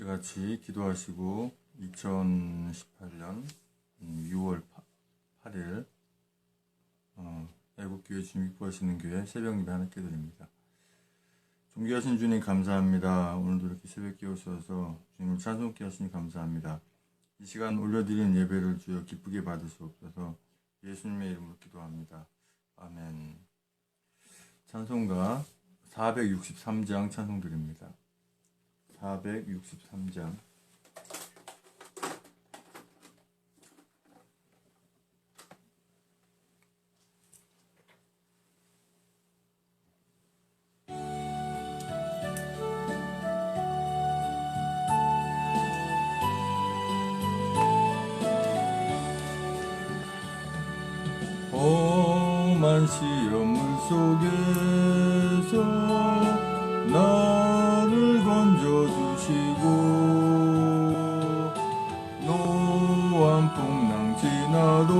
같이 기도하시고 2018년 6월 8일 애국교회 주님 기뻐하시는 교회 새벽 예배 하나께 드립니다. 존귀하신 주님 감사합니다. 오늘도 이렇게 새벽에 오셔서 주님을 찬송케 하시니 감사합니다. 이 시간 올려드린 예배를 주여 기쁘게 받으시옵소서. 예수님의 이름으로 기도합니다. 아멘. 찬송가 463장 찬송 드립니다. 463장. 험한 시험물 속에서 나를 건져주시고 노한 풍랑 지나도록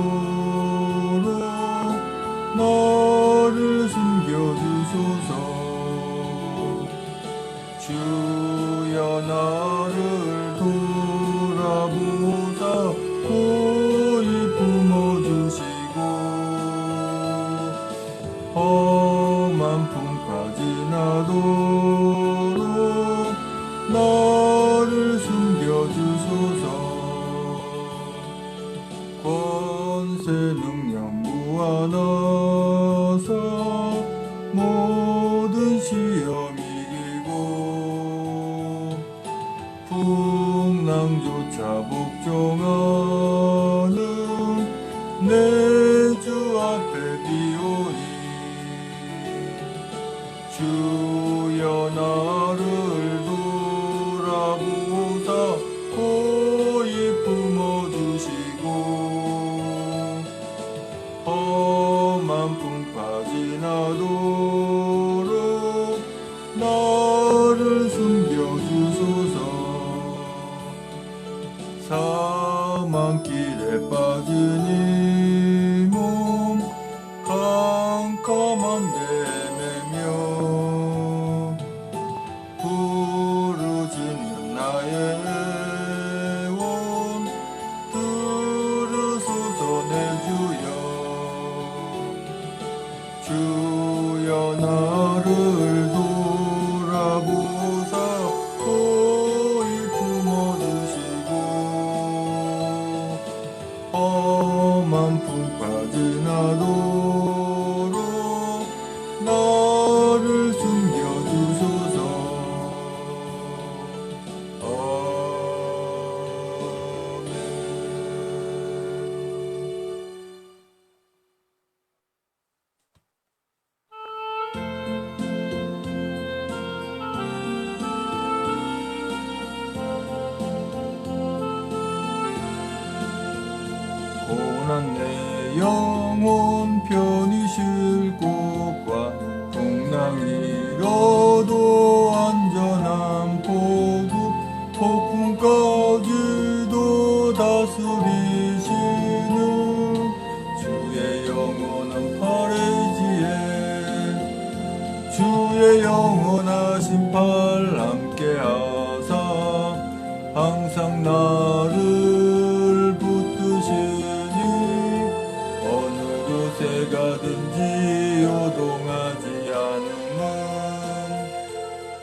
나를 숨겨주소서. 주여 나를 돌아보사 고이 품어주시고 험한 풍파 지나도록 나를 숨겨주소서. 권세 능력 무한하사 모든 시험 이기고 풍랑조차 복종하는 내 주 앞에 비오니 주여 나를 돌아보사 고이 품어주시고 험한 풍파 지나도록 나를 숨겨주소서. 사망길에 빠진 이 몸 캄캄한 데매며 부르짖는 나의 온 들으소서. 내 주여 나를 돌아보사 고이 품어주시고 험한 풍파 지나도록 나를 숨겨주소서. 아멘. 고난 내 영혼 편히 쉴 곳과 풍랑 잃어도 안전한 포구 폭풍까지도 다스리시는 주의 영원한 팔의지에 주의 영원하신 팔 함께하사 항상 나를 붙드시니 어느 곳에 가든지 요동하지 않음은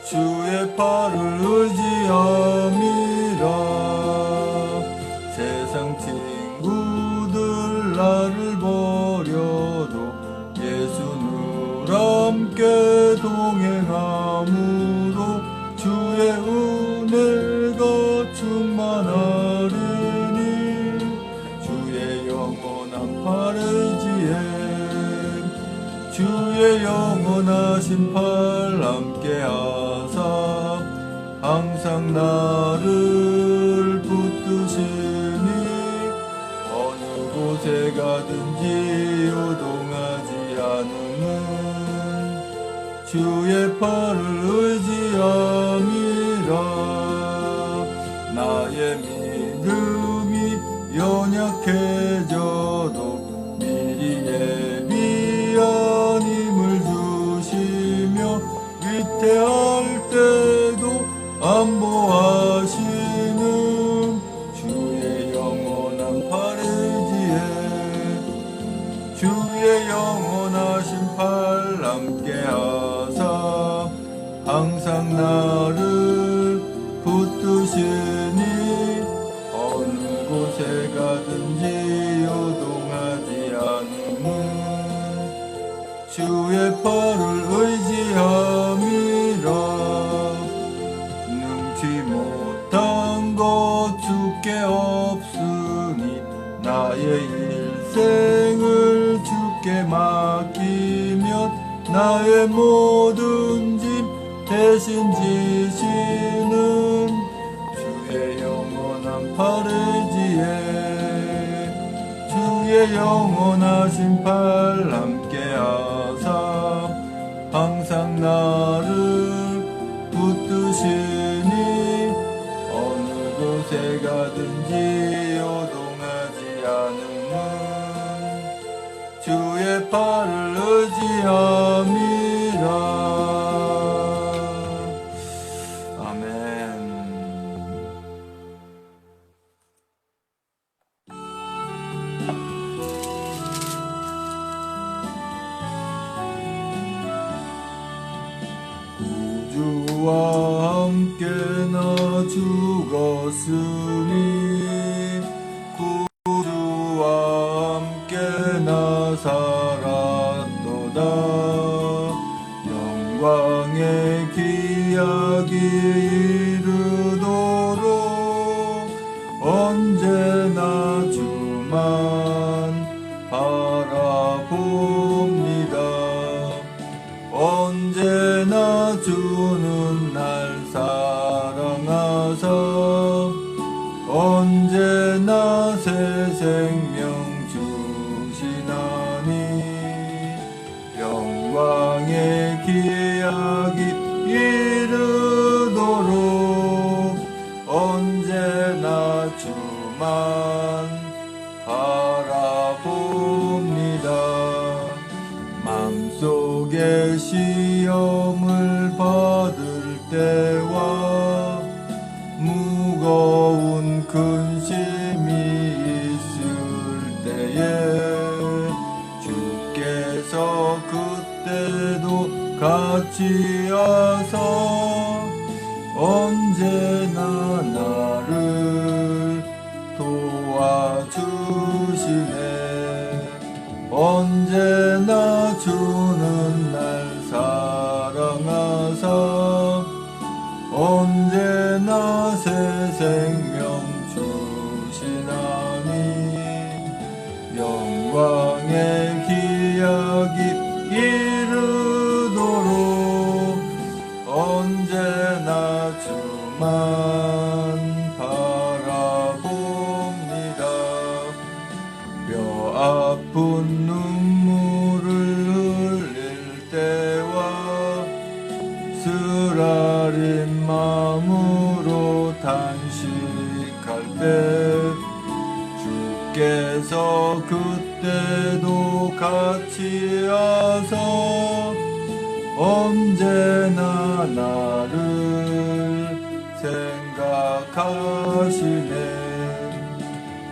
주의 팔을 의지함이라. 세상 친구들 나를 버려도 예수 늘 함께 동행함으로 주의 은혜가 충만하리니 주의 영원한 팔의지에 주의 영원하신 팔 함께하사 항상 나를 붙드시니 어느 곳에 가든지 요동하지 않음은 주의 팔을 의지함이라. 나의 믿음이 연약해져도 미리 예비한 힘을 주시며 위태할 때도 안보하시 나를 붙드시니 어느 곳에 가든지 요동하지 않음은 주의 팔을 의지함이라. 능치 못한 것 주께 없으니 나의 일생을 주께 맡기면 나의 모든 짐 대신 지시는 주의 영원한 팔의지에 주의 영원하신 팔 함께하사 항상 나를 붙드시니 어느 곳에 가든지 요동하지 않음은 주의 팔을 의지함이라. 아멘. 구주와 함께 나 죽었으니 구주와 함께 나 살았도다. 영광의 기약이 이르도록 언제나 주만 바라봅니다. 언제나 주는 날 사랑하사 언제나 새 생명 주시나니 영광의 기약이 이르도록 언제나 주만 바라봅니다. 맘속에 시험을 받을 때와 무거운 근심이 있을 때에 주께서 그때도 같이 하사 언제나 나를 도와주시네. 언제나 주는 날 사랑하사 언제나 새 생명 주시나니 영광의 기약이 이르도록 언제나 주만 바라봅니다. 뼈 아픈 눈물을 흘릴 때와 쓰라린 마음으로 단식할 때 주께서 그때도 같이 하사 언제나 나를 생각하시네.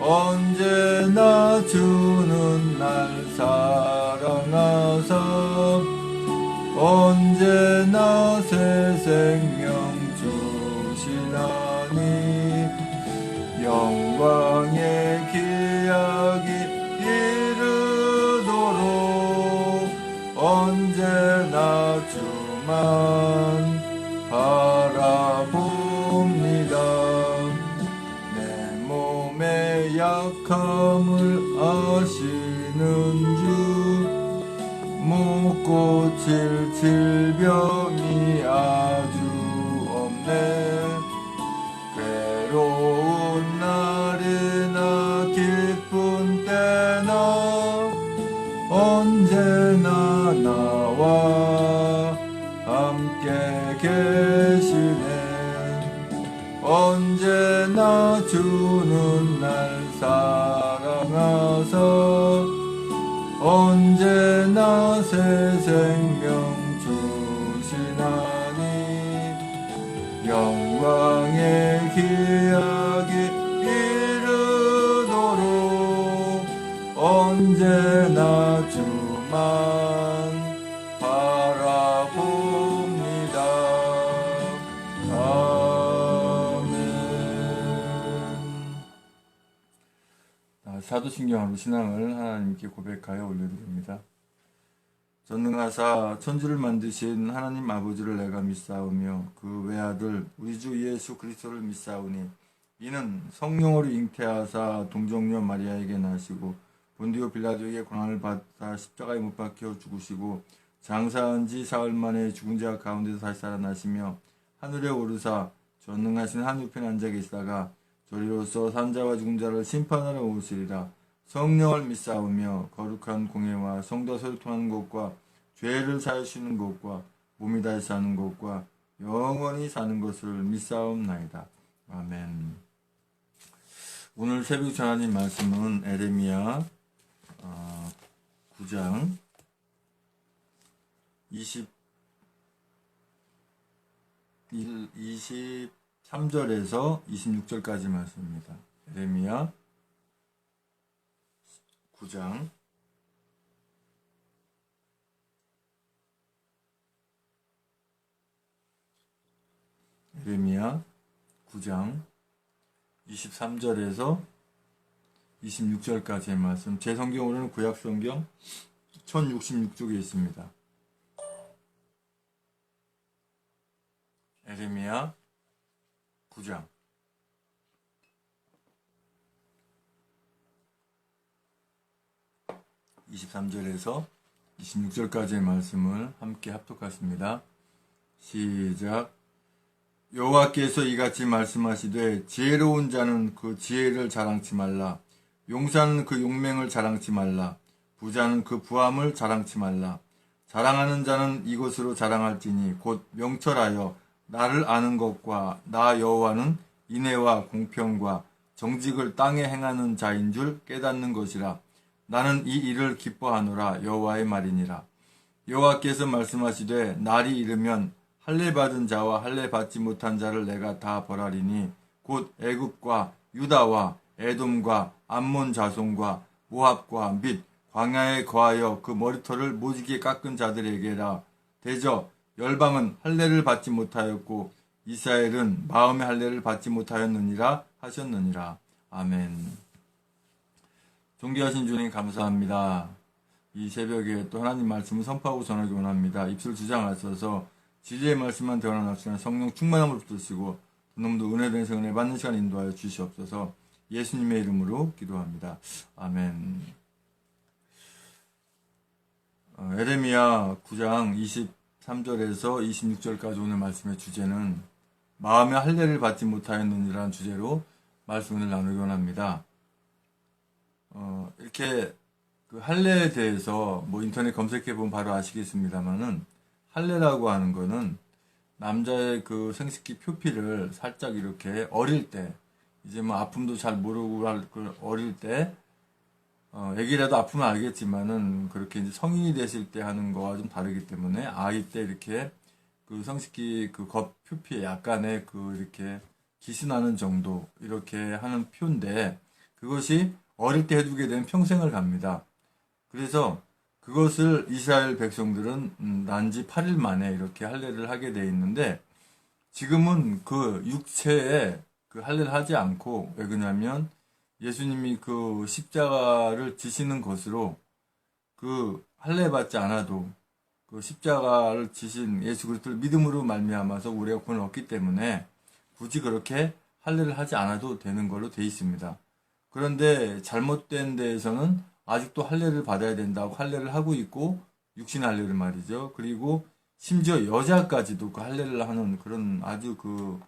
언제나 주는 날 사랑하사 언제나 새 생명 주시나니 영광의 기약이 이르도록 언제나 주만 바라봅니다. 내 몸의 약함을 아시는 주 못 고칠 질병이 아주 없네. 괴로운 날이나 기쁜 때나 언제나 나와 함께 계시네. 언제나 주는 날 사랑하사 언제나 새 생명 주시나니 영광의 기약이 이르도록 언제나 주만 바라봅니다. 사도신경으로 신앙을 하나님께 고백하여 올려드립니다. 전능하사 천지를 만드신 하나님 아버지를 내가 믿사오며 그 외아들 우리 주 예수 그리스도를 믿사오니 이는 성령으로 잉태하사 동정녀 마리아에게 나시고 본디오 빌라도에게 고난을 받아 십자가에 못 박혀 죽으시고 장사한 지 사흘 만에 죽은 자 가운데서 다시 살아나시며 하늘에 오르사 전능하신 하늘편에 앉아 계시다가 저리로서 산자와 죽은 자를 심판하러 오시리라. 성령을 믿사오며 거룩한 공예와 성도 소통하는 것과 죄를 사하시는 것과 몸이 다시 사는 것과 영원히 사는 것을 믿사옵나이다. 아멘. 오늘 새벽 전하는 말씀은 에레미야 9장 23절에서 26절까지 말씀입니다. 에레미야 9장 에레미야 9장 23절에서 26절까지의 말씀. 제 성경으로는 구약성경 1066쪽에 있습니다. 에레미야 9장 23절에서 26절까지의 말씀을 함께 합독하십니다. 시작. 여호와께서 이같이 말씀하시되 지혜로운 자는 그 지혜를 자랑치 말라. 용사는 그 용맹을 자랑치 말라. 부자는 그 부함을 자랑치 말라. 자랑하는 자는 이것으로 자랑할지니 곧 명철하여 나를 아는 것과 나 여호와는 인애와 공평과 정직을 땅에 행하는 자인 줄 깨닫는 것이라. 나는 이 일을 기뻐하노라. 여호와의 말이니라. 여호와께서 말씀하시되 날이 이르면 할례 받은 자와 할례 받지 못한 자를 내가 다 벌하리니 곧 애굽과 유다와 에돔과 암몬 자손과 모압과 및 광야에 거하여 그 머리털을 모지게 깎은 자들에게라. 대저 열방은 할례를 받지 못하였고 이스라엘은 마음의 할례를 받지 못하였느니라 하셨느니라. 아멘. 존귀하신 주님 감사합니다. 이 새벽에 또 하나님 말씀을 선포하고 전하기 원합니다. 입술 주장 앞서서 진리의 말씀만 대화하는 납치한 성령 충만함을 붙드시고 너무도 은혜된 생은혜 받는 시간 인도하여 주시옵소서. 예수님의 이름으로 기도합니다. 아멘. 에레미야 9장 23절에서 26절까지 오늘 말씀의 주제는 마음의 할례를 받지 못하였느니라는 주제로 말씀을 나누기 원합니다. 이렇게 그 할례에 대해서 뭐 인터넷 검색해 보면 바로 아시겠습니다만은 할례라고 하는 거는 남자의 그 생식기 표피를 살짝 이렇게 어릴 때 이제 뭐 아픔도 잘 모르고 어릴 때 애기라도 아프면 알겠지만은 그렇게 이제 성인이 됐을 때 하는 거와 좀 다르기 때문에 아이 때 이렇게 그 성식기 그 겉 표피에 약간의 그 이렇게 기스나는 정도 이렇게 하는 표인데 그것이 어릴 때 해두게 되면 평생을 갑니다. 그래서 그것을 이스라엘 백성들은 난지 8일 만에 이렇게 할례를 하게 돼 있는데 지금은 그 육체에 그 할례를 하지 않고 왜 그러냐면 예수님이 그 십자가를 지시는 것으로 그 할례 받지 않아도 그 십자가를 지신 예수 그리스도를 믿음으로 말미암아서 우리가 구원을 얻기 때문에 굳이 그렇게 할례를 하지 않아도 되는 걸로 돼 있습니다. 그런데 잘못된 데에서는 아직도 할례를 받아야 된다고 할례를 하고 있고 육신 할례를 말이죠. 그리고 심지어 여자까지도 그 할례를 하는 그런 아주 그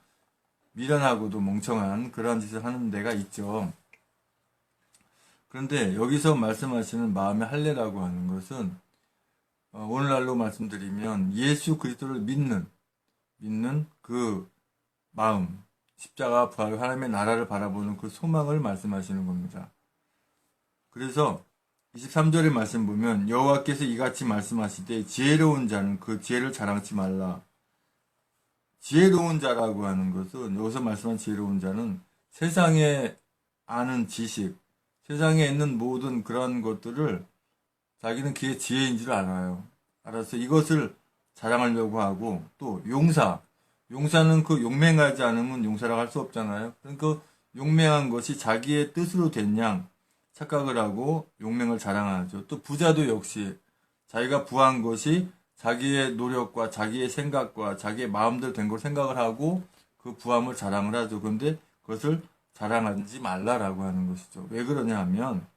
미련하고도 멍청한 그러한 짓을 하는 데가 있죠. 그런데 여기서 말씀하시는 마음의 할례라고 하는 것은 오늘날로 말씀드리면 예수 그리스도를 믿는 그 마음, 십자가 부활 하나님의 나라를 바라보는 그 소망을 말씀하시는 겁니다. 그래서 23절의 말씀 보면 여호와께서 이같이 말씀하시되 지혜로운 자는 그 지혜를 자랑치 말라. 지혜로운 자라고 하는 것은 여기서 말씀한 지혜로운 자는 세상에 아는 지식, 세상에 있는 모든 그런 것들을 자기는 그게 지혜인 줄 알아요. 알아서 이것을 자랑하려고 하고 또 용사는 그 용맹하지 않으면 용사라고 할 수 없잖아요. 그러니까 용맹한 것이 자기의 뜻으로 된 양, 착각을 하고 용맹을 자랑하죠. 또 부자도 역시 자기가 부한 것이 자기의 노력과 자기의 생각과 자기의 마음대로 된 걸 생각을 하고 그 부함을 자랑을 하죠. 그런데 그것을 자랑하지 말라라고 하는 것이죠. 왜 그러냐 하면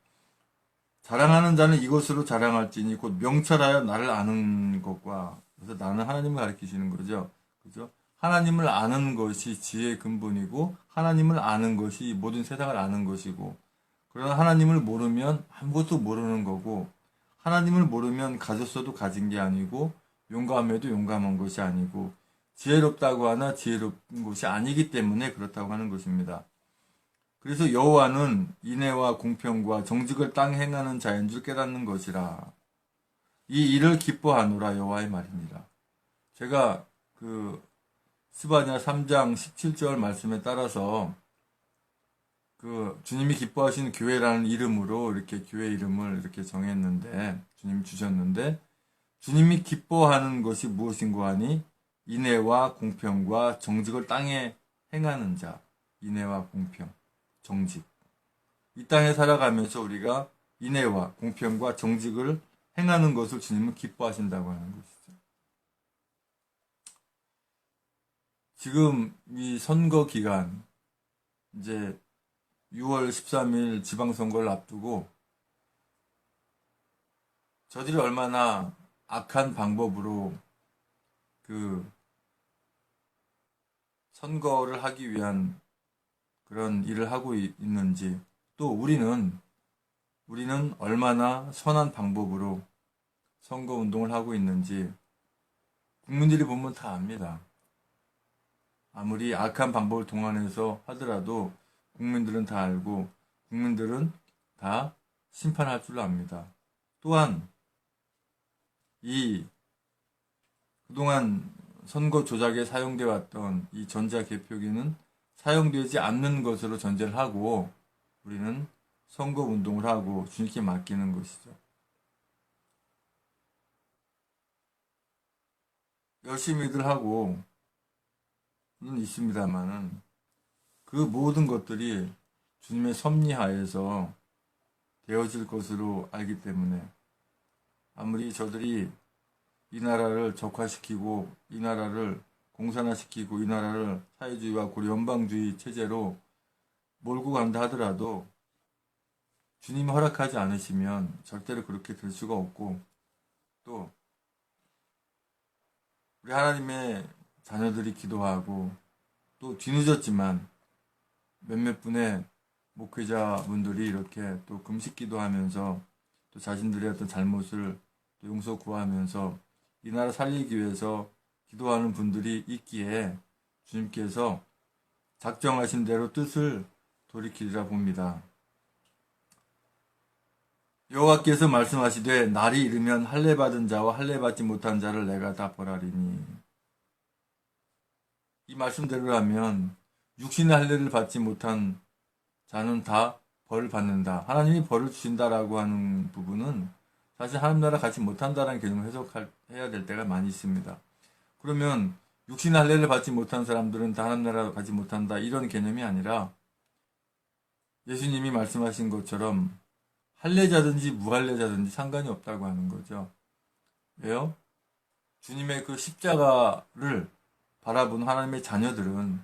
자랑하는 자는 이것으로 자랑할지니 곧 명철하여 나를 아는 것과, 그래서 나는 하나님을 가리키시는 거죠. 그죠? 하나님을 아는 것이 지혜의 근본이고 하나님을 아는 것이 모든 세상을 아는 것이고, 그러나 하나님을 모르면 아무것도 모르는 거고, 하나님을 모르면 가졌어도 가진 게 아니고 용감해도 용감한 것이 아니고 지혜롭다고 하나 지혜로운 것이 아니기 때문에 그렇다고 하는 것입니다. 그래서 여호와는 인애와 공평과 정직을 땅에 행하는 자인 줄 깨닫는 것이라. 이 일을 기뻐하노라 여호와의 말이니라. 제가 그 스바냐 3장 17절 말씀에 따라서 그 주님이 기뻐하시는 교회라는 이름으로 이렇게 교회 이름을 이렇게 정했는데, 주님이 주셨는데, 주님이 기뻐하는 것이 무엇인고 하니 인애와 공평과 정직을 땅에 행하는 자. 인애와 공평, 정직. 이 땅에 살아가면서 우리가 인애와 공평과 정직을 행하는 것을 주님은 기뻐하신다고 하는 것이죠. 지금 이 선거 기간, 이제 6월 13일 지방선거를 앞두고 저들이 얼마나 악한 방법으로 그 선거를 하기 위한 그런 일을 하고 있는지, 또 우리는 얼마나 선한 방법으로 선거 운동을 하고 있는지 국민들이 보면 다 압니다. 아무리 악한 방법을 동원해서 하더라도 국민들은 다 알고 국민들은 다 심판할 줄 압니다. 또한 이 그동안 선거 조작에 사용되어 왔던 이 전자개표기는 사용되지 않는 것으로 전제를 하고 우리는 선거 운동을 하고 주님께 맡기는 것이죠. 열심히들 하고는 있습니다만은 그 모든 것들이 주님의 섭리하에서 되어질 것으로 알기 때문에 아무리 저들이 이 나라를 적화시키고 이 나라를 공산화시키고 이 나라를 사회주의와 고려 연방주의 체제로 몰고 간다 하더라도 주님이 허락하지 않으시면 절대로 그렇게 될 수가 없고, 또 우리 하나님의 자녀들이 기도하고 또 뒤늦었지만 몇몇 분의 목회자분들이 이렇게 또 금식 기도하면서 또 자신들의 어떤 잘못을 또 용서 구하면서 이 나라 살리기 위해서 기도하는 분들이 있기에 주님께서 작정하신 대로 뜻을 돌이키리라 봅니다. 여호와께서 말씀하시되 날이 이르면 할례 받은 자와 할례 받지 못한 자를 내가 다 벌하리니. 이 말씀대로라면 육신의 할례를 받지 못한 자는 다 벌을 받는다. 하나님이 벌을 주신다라고 하는 부분은 사실 하나님 나라 가지 못한다라는 개념을 해석해야 될 때가 많이 있습니다. 그러면 육신의 할례를 받지 못한 사람들은 다 하나님 나라 가지 못한다, 이런 개념이 아니라 예수님이 말씀하신 것처럼 할례자든지 무할례자든지 상관이 없다고 하는 거죠. 왜요? 주님의 그 십자가를 바라본 하나님의 자녀들은,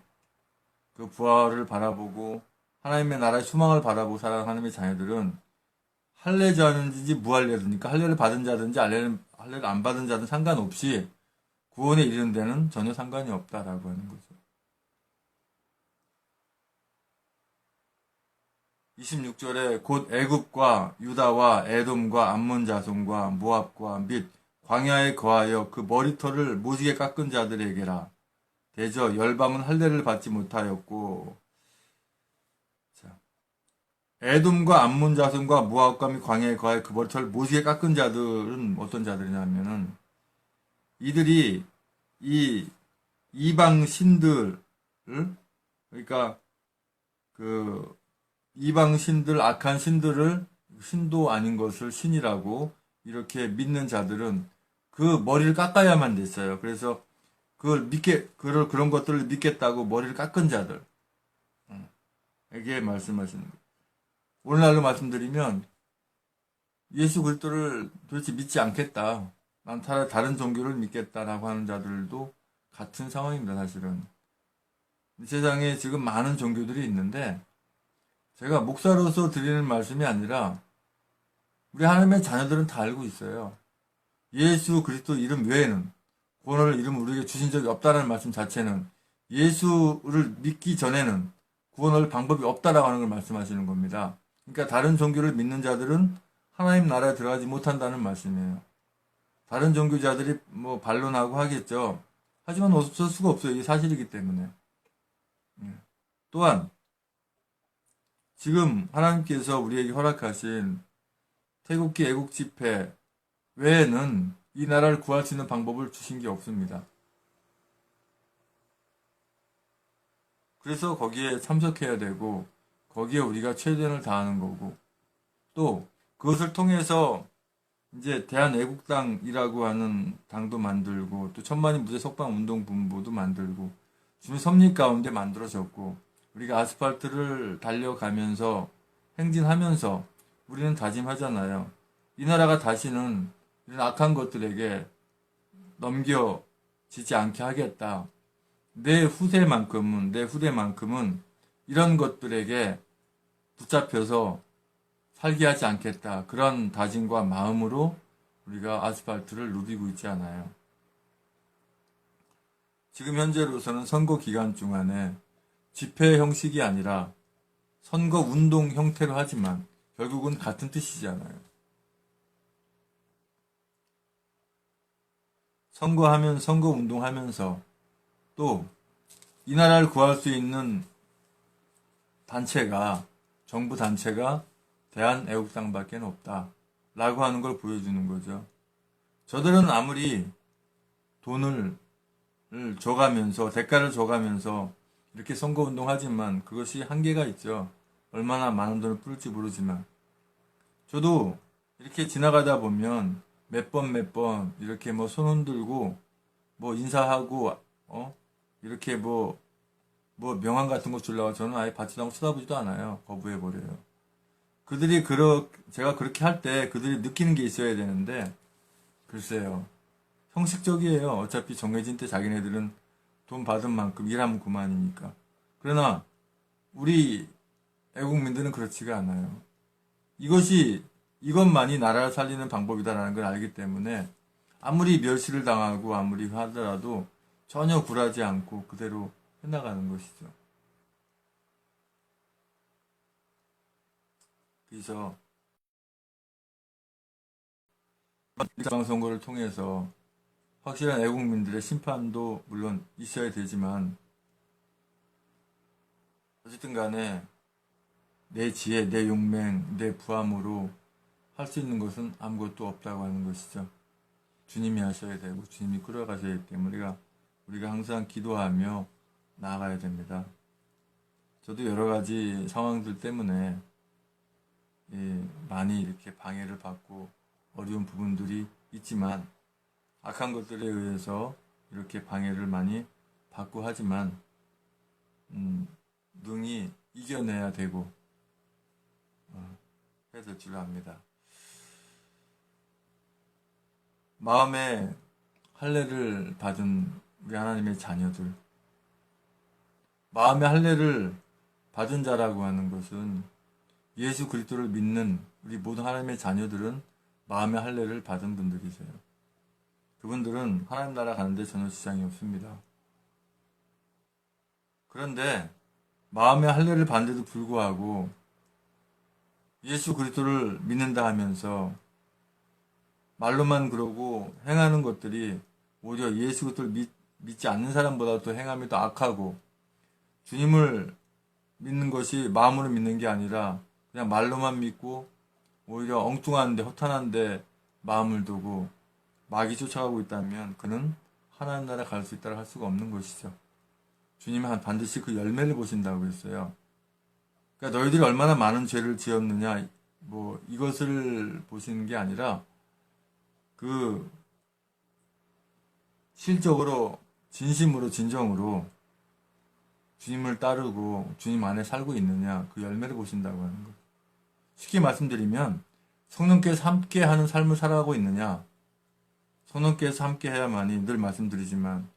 그 부활을 바라보고 하나님의 나라의 소망을 바라보고 살아가는 하나님의 자녀들은 할례자든지 무할례든지, 그러니까 할례를 받은 자든지 할례를 안 받은 자든 상관없이 구원에 이르는 데는 전혀 상관이 없다라고 하는 거죠. 26절에 곧 애굽과 유다와 에돔과 암몬 자손과 모압과 및 광야에 거하여 그 머리털을 모지게 깎은 자들에게라. 대저 열방은 할례를 받지 못하였고. 자, 에돔과 암몬 자손과 모압과 및 광야에 거하여 그 머리털을 모지게 깎은 자들은 어떤 자들이냐면은 이들이 이 이방 신들을, 그러니까 그 이방 신들, 악한 신들을 신도 아닌 것을 신이라고 이렇게 믿는 자들은 그 머리를 깎아야만 됐어요. 그래서 그런 것들을 믿겠다고 머리를 깎은 자들, 에게 말씀하시는 거예요. 오늘날로 말씀드리면 예수 그리스도를 도대체 믿지 않겠다. 난 차라리 다른 종교를 믿겠다라고 하는 자들도 같은 상황입니다, 사실은. 세상에 지금 많은 종교들이 있는데 제가 목사로서 드리는 말씀이 아니라 우리 하나님의 자녀들은 다 알고 있어요. 예수 그리스도 이름 외에는 구원을 이름 우리에게 주신 적이 없다는 말씀 자체는 예수를 믿기 전에는 구원할 방법이 없다라고 하는 걸 말씀하시는 겁니다. 그러니까 다른 종교를 믿는 자들은 하나님 나라에 들어가지 못한다는 말씀이에요. 다른 종교자들이 뭐 반론하고 하겠죠. 하지만 어쩔 수가 없어요. 이게 사실이기 때문에. 또한 지금 하나님께서 우리에게 허락하신 태국기 애국 집회 외에는 이 나라를 구할 수 있는 방법을 주신 게 없습니다. 그래서 거기에 참석해야 되고 거기에 우리가 최선을 다하는 거고 또 그것을 통해서 이제 대한애국당이라고 하는 당도 만들고 또 천만인 무죄 석방 운동 본부도 만들고 주님 섭리 가운데 만들어졌고 우리가 아스팔트를 달려가면서 행진하면서 우리는 다짐하잖아요. 이 나라가 다시는 이런 악한 것들에게 넘겨지지 않게 하겠다. 내 후대만큼은 이런 것들에게 붙잡혀서 살게 하지 않겠다. 그런 다짐과 마음으로 우리가 아스팔트를 누비고 있지 않아요. 지금 현재로서는 선거 기간 중간에 집회 형식이 아니라 선거 운동 형태로 하지만 결국은 같은 뜻이잖아요. 선거 운동하면서 또 이 나라를 구할 수 있는 단체가 정부 단체가 대한애국당밖에 없다 라고 하는 걸 보여주는 거죠. 저들은 아무리 돈을 줘가면서 대가를 줘가면서 이렇게 선거운동하지만 그것이 한계가 있죠. 얼마나 많은 돈을 뿌릴지 모르지만 저도 이렇게 지나가다 보면 몇 번 이렇게 뭐 손 흔들고 뭐 인사하고 이렇게 뭐 명함 같은 거 주려고 저는 아예 받지도 않고 쳐다보지도 않아요. 거부해버려요. 제가 그렇게 할 때 그들이 느끼는 게 있어야 되는데 글쎄요. 형식적이에요. 어차피 정해진 때 자기네들은 돈 받은 만큼 일하면 그만이니까. 그러나 우리 애국민들은 그렇지가 않아요. 이것만이 나라를 살리는 방법이다라는 걸 알기 때문에 아무리 멸시를 당하고 아무리 하더라도 전혀 굴하지 않고 그대로 해나가는 것이죠. 그래서 지방선거를 통해서 확실한 애국민들의 심판도 물론 있어야 되지만 어쨌든 간에 내 지혜, 내 용맹, 내 부함으로 할 수 있는 것은 아무것도 없다고 하는 것이죠. 주님이 하셔야 되고 주님이 끌어가셔야 되기 때문에 우리가 항상 기도하며 나아가야 됩니다. 저도 여러 가지 상황들 때문에 많이 이렇게 방해를 받고 어려운 부분들이 있지만 악한 것들에 의해서 이렇게 방해를 많이 받고 하지만 능히 이겨내야 되고 해야 될 줄 압니다. 마음에 할례를 받은 우리 하나님의 자녀들, 마음의 할례를 받은 자라고 하는 것은 예수 그리스도를 믿는 우리 모든 하나님의 자녀들은 마음의 할례를 받은 분들이세요. 그분들은 하나님 나라 가는데 전혀 지장이 없습니다. 그런데 마음의 할례를 받는데도 불구하고 예수 그리스도를 믿는다 하면서 말로만 그러고 행하는 것들이 오히려 예수 그리스도를 믿지 않는 사람보다 더 행함이 더 악하고 주님을 믿는 것이 마음으로 믿는 게 아니라 그냥 말로만 믿고 오히려 엉뚱한데 허탄한데 마음을 두고 마귀 쫓아가고 있다면 그는 하나님 나라 갈 수 있다고 할 수가 없는 것이죠. 주님은 반드시 그 열매를 보신다고 했어요. 그러니까 너희들이 얼마나 많은 죄를 지었느냐 이것을 보시는 게 아니라 그 실적으로 진심으로 진정으로 주님을 따르고 주님 안에 살고 있느냐 그 열매를 보신다고 하는 것. 쉽게 말씀드리면 성령께서 함께하는 삶을 살아가고 있느냐? 성령께서 함께해야만이 늘 말씀드리지만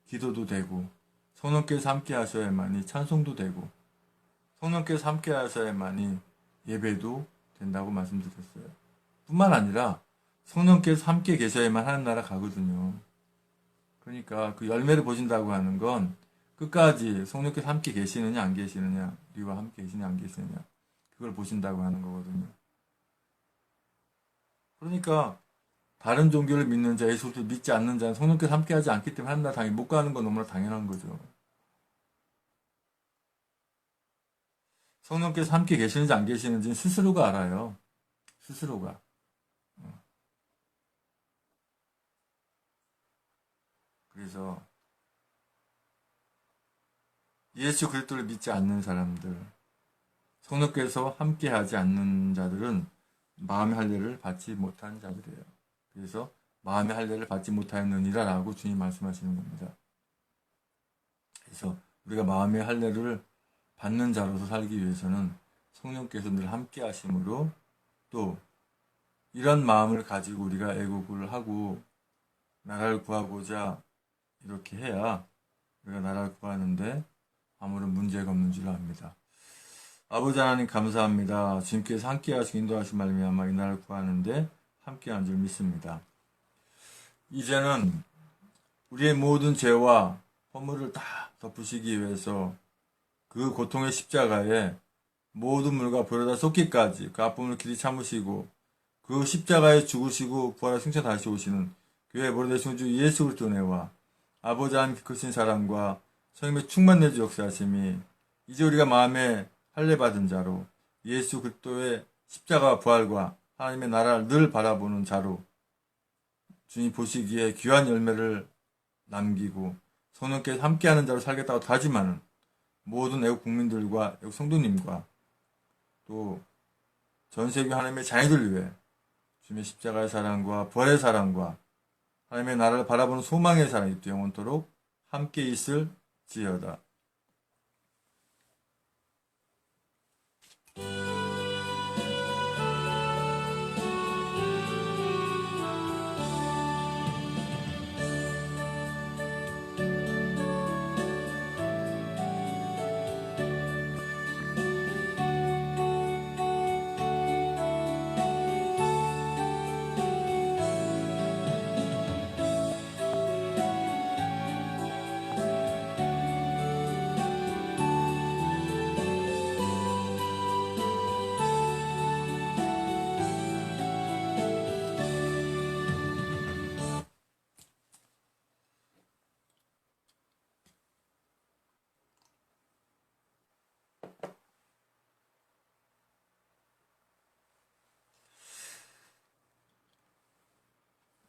기도도 되고 성령께서 함께하셔야만이 찬송도 되고 성령께서 함께하셔야만이 예배도 된다고 말씀드렸어요. 뿐만 아니라 성령께서 함께 계셔야만 하는 나라 가거든요. 그러니까 그 열매를 보신다고 하는 건 끝까지 성령께서 함께 계시느냐 안 계시느냐, 우리와 함께 계시느냐 안 계시느냐, 그걸 보신다고 하는 거거든요. 그러니까 다른 종교를 믿는 자, 예수를 믿지 않는 자는 성령께서 함께하지 않기 때문에 하나님 나라 당연히 못 가는 건 너무나 당연한 거죠. 성령께서 함께 계시는지 안 계시는지는 스스로가 알아요. 스스로가. 그래서 예수 그리스도를 믿지 않는 사람들, 성령께서 함께하지 않는 자들은 마음의 할례를 받지 못한 자들이에요. 그래서 마음의 할례를 받지 못하였느니라 라고 주님 말씀하시는 겁니다. 그래서 우리가 마음의 할례를 받는 자로서 살기 위해서는 성령께서 늘 함께 하심으로 또 이런 마음을 가지고 우리가 애국을 하고 나라를 구하고자 이렇게 해야 우리가 나라를 구하는데 아무런 문제가 없는 줄 압니다. 아버지 하나님 감사합니다. 주님께서 함께 하시고 인도하신 말미암아 이 나라를 구하는데 함께한 줄 믿습니다. 이제는 우리의 모든 죄와 허물을 다 덮으시기 위해서 그 고통의 십자가에 모든 물과 불에다 쏟기까지 그 아픔을 길이 참으시고 그 십자가에 죽으시고 부활의 승천 다시 오시는 교회의 머리 되신 주 예수 그리스도의 은혜와 아버지 하나님 크신 사랑과 성령의 충만내 주 역사하심이 이제 우리가 마음에 할례 받은 자로 예수 그리스도의 십자가 부활과 하나님의 나라를 늘 바라보는 자로 주님 보시기에 귀한 열매를 남기고 성령께서 함께하는 자로 살겠다고 다짐하는 모든 애국 국민들과 애국 성도님과 또 전세계 하나님의 자녀들 위해 주님의 십자가의 사랑과 부활의 사랑과 하나님의 나라를 바라보는 소망의 사랑이 또 영원토록 함께 있을지어다.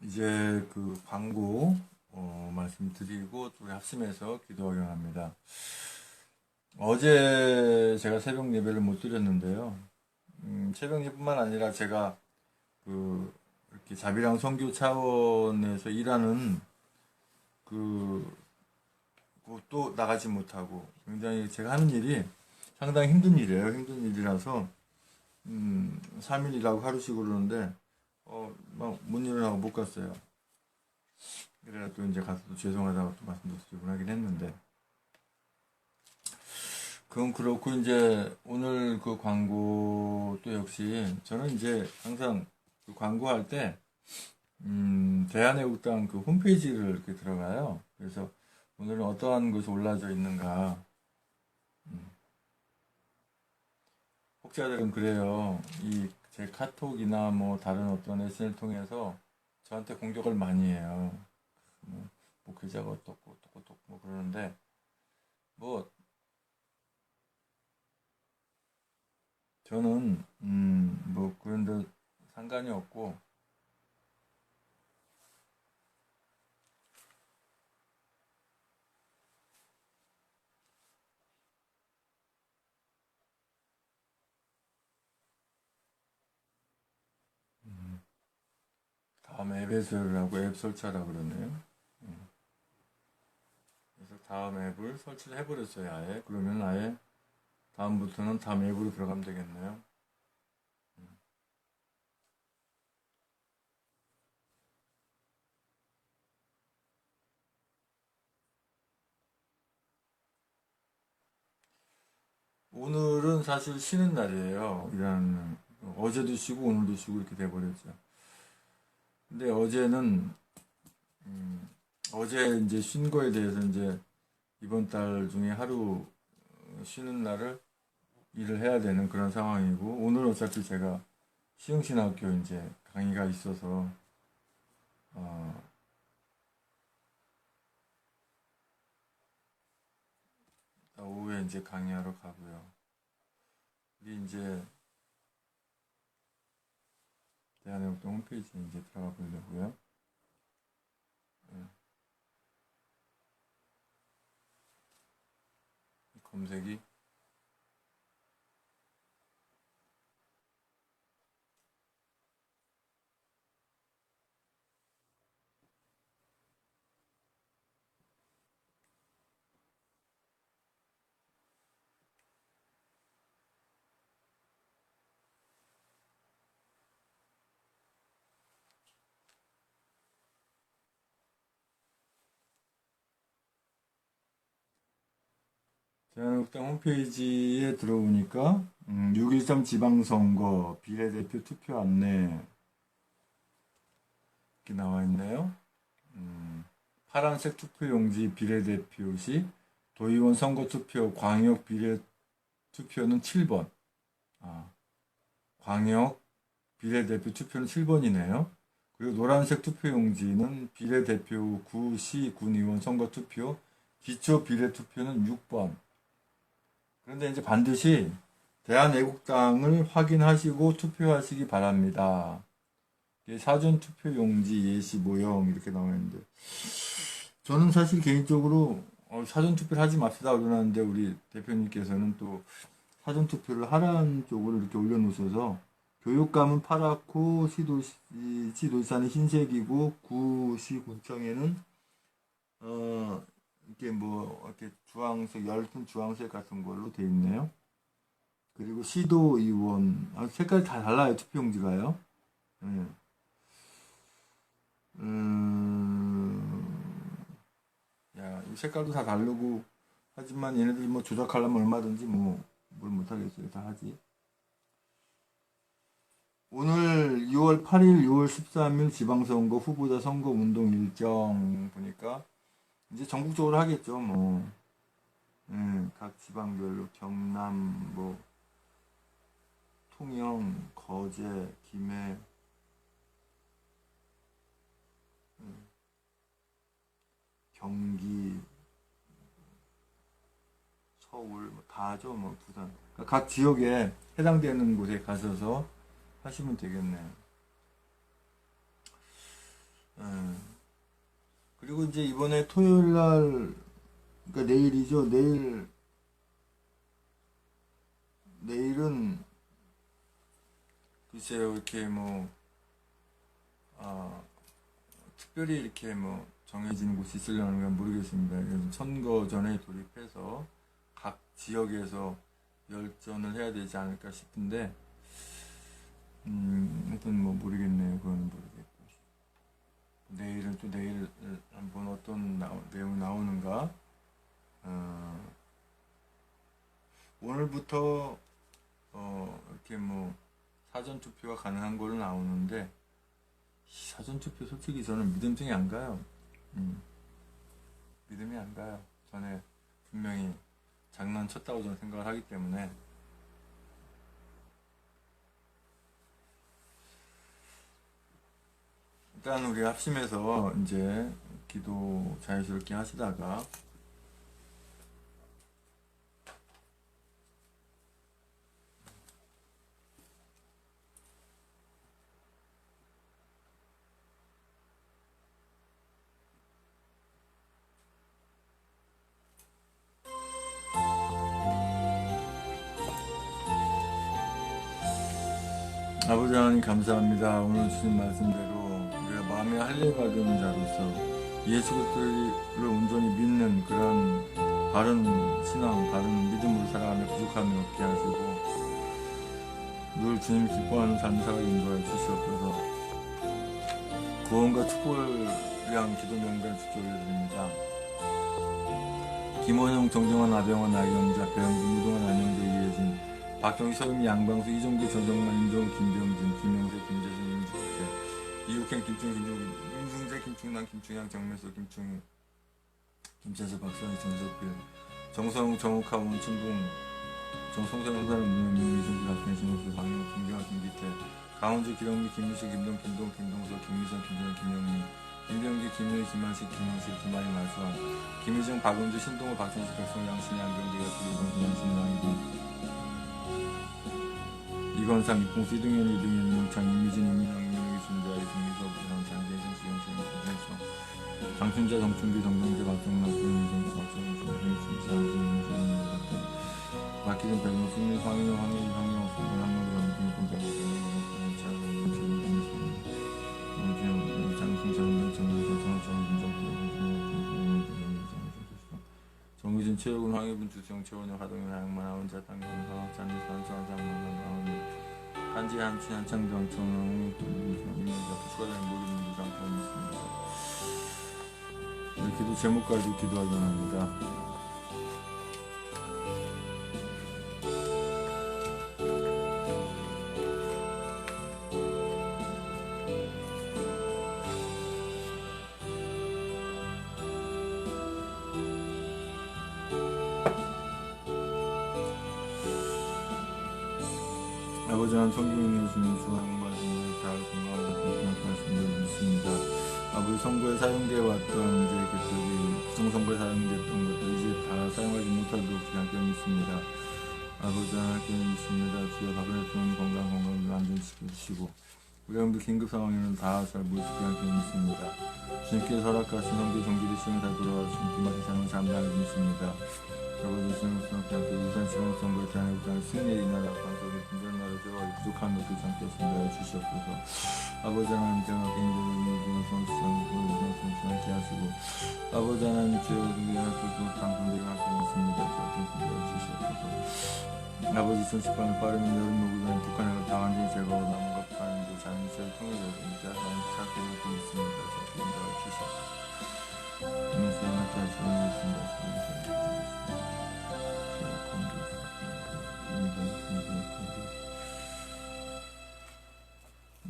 이제 그 광고 말씀드리고 우리 합심해서 기도하려 합니다. 어제 제가 새벽 예배를 못 드렸는데요. 새벽 예배뿐만 아니라 제가 그 이렇게 자비랑 선교 차원에서 일하는 또 나가지 못하고 굉장히 제가 하는 일이 상당히 힘든 일이에요. 힘든 일이라서 3일 일하고 하루 쉬고 그러는데 막 못 일어나고 못 갔어요. 그래서 또 이제 가서 또 죄송하다고 또 말씀도 드리곤 하긴 했는데 그건 그렇고 이제 오늘 그 광고도 역시 저는 이제 항상 그 광고할 때 대한애국당 그 홈페이지를 이렇게 들어가요. 그래서 오늘은 어떠한 것이 올라져 있는가. 혹자들은 그래요. 이 제 카톡이나 뭐 다른 어떤 SNS를 통해서 저한테 공격을 많이 해요. 뭐 목회자가 어떻고 뭐 그러는데 뭐 저는 뭐 그런데 상관이 없고 다음 앱에서를 하고 앱 설치하라 그러네요. 그래서 다음 앱을 설치를 해버렸어요. 아예 그러면 아예 다음부터는 다음 앱으로 들어가면 되겠네요. 오늘은 사실 쉬는 날이에요. 일하는 어제도 쉬고 오늘도 쉬고 이렇게 돼버렸죠. 근데 어제는 어제 이제 쉰 거에 대해서 이제 이번 달 중에 하루 쉬는 날을 일을 해야 되는 그런 상황이고, 오늘 어차피 제가 시흥신학교 이제 강의가 있어서 어, 오후에 이제 강의하러 가고요. 우리 이제 대한애국당 홈페이지 이제 들어가 보려고요. 검색이 대한애국당 홈페이지에 들어오니까 6.13 지방선거 비례대표 투표 안내 이렇게 나와 있네요. 파란색 투표용지 비례대표 시 도의원 선거투표 광역 비례투표는 7번. 광역 비례대표 투표는 7번이네요. 그리고 노란색 투표용지는 비례대표 구시 군의원 선거투표 기초 비례투표는 6번. 그런데 이제 반드시 대한애국당을 확인하시고 투표하시기 바랍니다. 사전투표용지 예시 모형 이렇게 나와 있는데, 저는 사실 개인적으로 사전투표를 하지 맙시다 그러는데 우리 대표님께서는 또 사전투표를 하라는 쪽으로 이렇게 올려놓으셔서, 교육감은 파랗고 시도지사는 흰색이고 구시군청에는 이렇게 뭐 이렇게 주황색, 엷은 주황색 같은 걸로 돼 있네요. 그리고 시도의원 색깔이 다 달라요, 투표용지가요. 네. 야, 이 색깔도 다 다르고 하지만 얘네들이 뭐 조작하려면 얼마든지 뭐 뭘 못하겠어요. 다 하지. 오늘 6월 8일, 6월 13일 지방선거 후보자 선거 운동 일정 보니까 이제 전국적으로 하겠죠. 뭐 각 지방별로 경남, 뭐 통영, 거제, 김해, 경기, 서울 다 하죠. 뭐 부산, 그러니까 각 지역에 해당되는 곳에 가셔서 하시면 되겠네요. 그리고 이제 이번에 토요일 날, 그러니까 내일이죠. 내일은 글쎄요, 이렇게 뭐 특별히 이렇게 뭐 정해지는 곳이 있으려는 건 모르겠습니다. 그래서 선거 전에 돌입해서 각 지역에서 열전을 해야 되지 않을까 싶은데, 하여튼 뭐 모르겠네요. 그건 모르겠고. 내일은 또 내일 한번 어떤 내용이 나오는가. 오늘부터 이렇게 뭐 사전투표가 가능한 걸로 나오는데, 사전투표 솔직히 저는 믿음증이 안 가요. 믿음이 안 가요. 전에 분명히 장난쳤다고 저는 생각을 하기 때문에. 일단 우리 합심해서 이제 기도 자연스럽게 하시다가 아버지 하나님 감사합니다. 오늘 주신 말씀대로 우리가 마음에 할례 받은 자로서 예수 그리스도를 온전히 믿는 그런 바른 신앙, 바른 믿음으로 살아가며 부족함이 없게 하시고 늘 주님 기뻐하는 삶 살아 인도하여 주시옵소서. 구원과 축복을 위한 기도 명단 주께 올려드립니다. 김원형, 정정환, 아병원, 나경자, 배영진, 무동환, 안영재, 이혜진, 박정희, 서유미, 양방수, 이종규, 전정만, 임종, 김병진, 김영세, 김재승, 임주태, 이육행, 김충, 임승재, 김충남, 김충향, 정매수, 김채수, 박선희, 정석필, 정성, 정욱하, 원춘봉, 정성선, 사람, 문현민, 이승기, 박현, 신호수, 박영, 김경아, 김기태, 강원주, 기영미, 김미식, 김동석, 김미선, 김준현, 김영미, 김병기, 김효희, 김한식, 김영식, 김아리, 말수환, 김희정, 박은주, 신동호, 박선식, 백성, 양신이, 안경재, 이건수, 양신이, 왕이동, 이건상, 육봉수, 이등현, 윤창, 임미진, 임민영, 임민웅, 이순자, 이승미서, 부상, 장재성, 수영생, 김생성, 장춘자, 정춘규, 정정재, 박정남, 김민정, 박정훈, 김승자, 김민정, 박기준, 백명, 승리, 황인호, 황예희, 황영호, 성근, 한명도, 김건, 백명, 정규진, 최혁은, 황혜분, 주수영, 최원영, 하동현, 양만, 하원자, 땅경서, 잔지선, 수환장, 한지, 한춘, 한창정, 정영우, 임명자, 추가적인 모든 분들 장편이 있습니다. 기도 제목까지 기도하기 원합니다. 아버지 하나님 성경에 주시는 주하는 말씀을 잘 공감하고 말씀을 믿습니다. 아버지 선거에 사용되어 왔던 이제 그쪽이 부정선거에 사용됐던 것들 이제 다 사용하지 못하도록 주님께 믿습니다. 아버지 하나님께 믿습니다. 주여 박근혜 대통령 건강을 안전시켜 주시고 우리 여러분들 긴급 상황에는 다 잘 모일 수 있게 믿습니다. 주님께서 허락하신 선교 종교의 시간에 다 돌아와 주신 기막힌 삶을 잠잠히 믿습니다. 아버지 신앙스럽게 함께 우선 지방선거에 대한 우리의 승리의 이 나라 방송의 분별 나라들과 부족한 것들 잠께 선배해 주시옵소서. 아버지 하나님 제가 개인적으로 모든 선수들을 함께 하시고 아버지 하나님 주여 우리가 그리고 방송들을 함께 믿습니다. 저좀 분별해 주시옵소서. 아버지 2018년 빠르면 여름 노구간 북한에서 다 완전히 제거하고 남은 것파는데 자연시를 통일되었습니다. 하나님 찾게 되고 있습니다. 저좀 분별해 주시옵소서. 이것을 하나님 찾으시는 있습니다.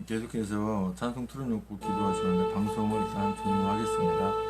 계속해서 찬송 틀어놓고 기도하시는데 방송을 일단 종료하겠습니다.